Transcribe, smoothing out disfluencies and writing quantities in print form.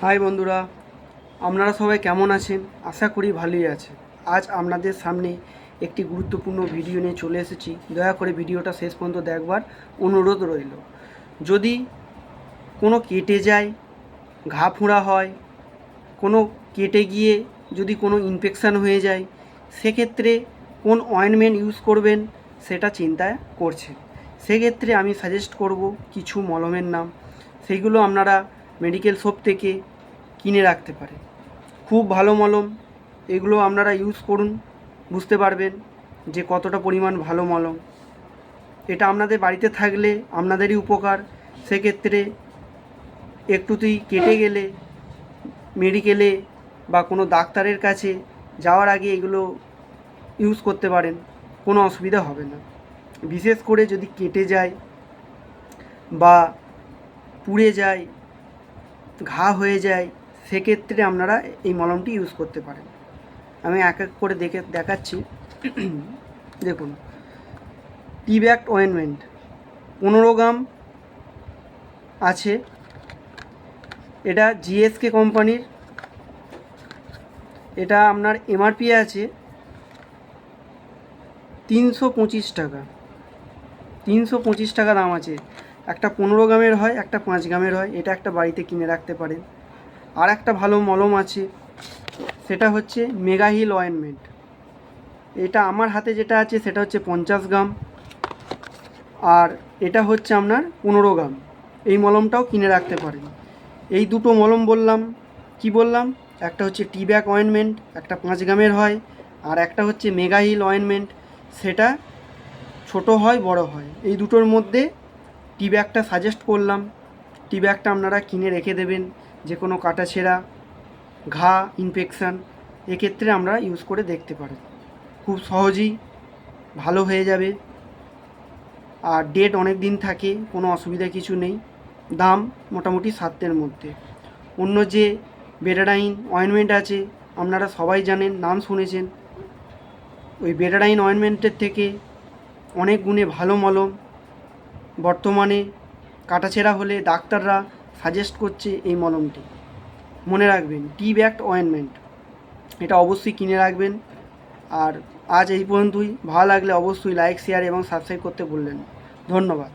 High বন্ধুরা, আপনারা সবাই কেমন আছেন? আশা করি ভালোই আছেন। আজ আপনাদের সামনে একটি গুরুত্বপূর্ণ ভিডিও নিয়ে চলে এসেছি। দয়া করে ভিডিওটা শেষ পর্যন্ত দেখবার অনুরোধ রইল। যদি কোনো কেটে যায়, ঘা ফোঁড়া হয়, কোনো কেটে গিয়ে যদি কোনো ইনফেকশান হয়ে যায়, সেক্ষেত্রে কোন অয়েনমেন্ট ইউজ করবেন সেটা চিন্তা করছেন। সেক্ষেত্রে আমি সাজেস্ট করব কিছু মলমের নাম। সেইগুলো আপনারা মেডিকেল শপ থেকে কিনে রাখতে পারেন। খুব ভালো মলম, এগুলো আপনারা ইউজ করুন, বুঝতে পারবেন যে কতটা পরিমাণ ভালো মলম। এটা আপনাদের বাড়িতে থাকলে আপনাদেরই উপকার। সেক্ষেত্রে একটুতেই কেটে গেলে মেডিকেলে বা কোনো ডাক্তারের কাছে যাওয়ার আগে এগুলো ইউজ করতে পারেন, কোনো অসুবিধা হবে না। বিশেষ করে যদি কেটে যায় বা পুড়ে যায়, ঘা হয়ে যায়, সেক্ষেত্রে আপনারা এই মলমটি ইউজ করতে পারেন। আমি এক এক করে দেখাচ্ছি। দেখুন, টি-ব্যাগ অয়েনমেন্ট 15 গ্রাম আছে। এটা জিএসকে কোম্পানির। এটা আপনার এমআরপি আছে 325 টাকা। 325 টাকা দাম আছে। একটা 15 গ্রামের হয়, একটা 5 গ্রামের হয়। এটা একটা বাড়িতে কিনে রাখতে পারেন। আর একটা ভালো মলম আছে, সেটা হচ্ছে মেগা হিল অয়েনমেন্ট। এটা আমার হাতে যেটা আছে সেটা হচ্ছে 50 গ্রাম, আর এটা হচ্ছে আপনার 15 গ্রাম। এই মলমটাও কিনে রাখতে পারেন। এই দুটো মলম বললাম। কি বললাম? একটা হচ্ছে টি-ব্যাগ অয়েনমেন্ট, একটা 5 গ্রামের হয়, আর একটা হচ্ছে মেগা হিল অয়েনমেন্ট, সেটা ছোট হয় বড় হয়। এই দুটোর মধ্যে টি-ব্যাগটা সাজেস্ট করলাম। টি-ব্যাগটা আপনারা কিনে রেখে দেবেন। যে কোনো কাটাছেঁড়া, ঘা, ইনফেকশান, এক্ষেত্রে আমরা ইউজ করে দেখতে পারি। খুব সহজেই ভালো হয়ে যাবে, আর ডেট অনেক দিন থাকে, কোনো অসুবিধা কিছু নেই। দাম মোটামুটি 700-এর মধ্যে। অন্য যে বেটাডাইন অয়েনমেন্ট আছে, আপনারা সবাই জানেন, নাম শুনেছেন। ওই বেটাডাইন অয়েনমেন্টের থেকে অনেক গুণে ভালো মলম। বর্তমানে কাটাছেঁড়া হলে ডাক্তাররা সাজেস্ট করছে এই মলমটি। মনে রাখবেন, টি-ব্যাগ অয়েনমেন্ট, এটা অবশ্যই কিনে রাখবেন। আর আজ এই পর্যন্তই। ভালো লাগলে অবশ্যই লাইক, শেয়ার এবং সাবস্ক্রাইব করতে ভুলবেন না। ধন্যবাদ।